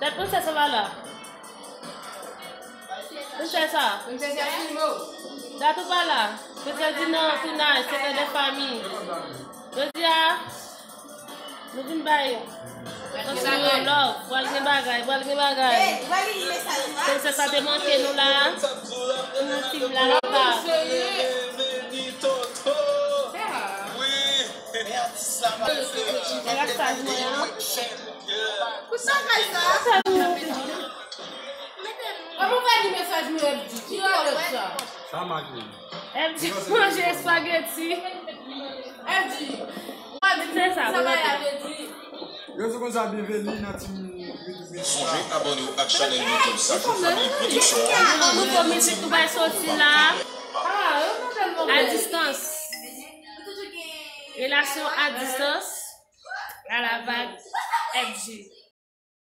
La princesse va là. Princessa. Princessa filmou. Là tout pas là. Princesse dit non, tout nice, c'est des familles. Je dis nous venons bailler. Parce que love, voilà les bagages, voilà les bagages. Princesse a démonté nous là. Nous team là là-bas. Ela faz manhã. Vamos ver a mensagem no FD. Olha só. Chama aqui. FD manger espagueti. FD. Você sabe, Eu sou com os amigos ali na time. Songez abonnez-vous à chaîne YouTube Sacré Famille Production. Nous commis tu vai sortir là. À distance. Relation à distance. À la vague FG.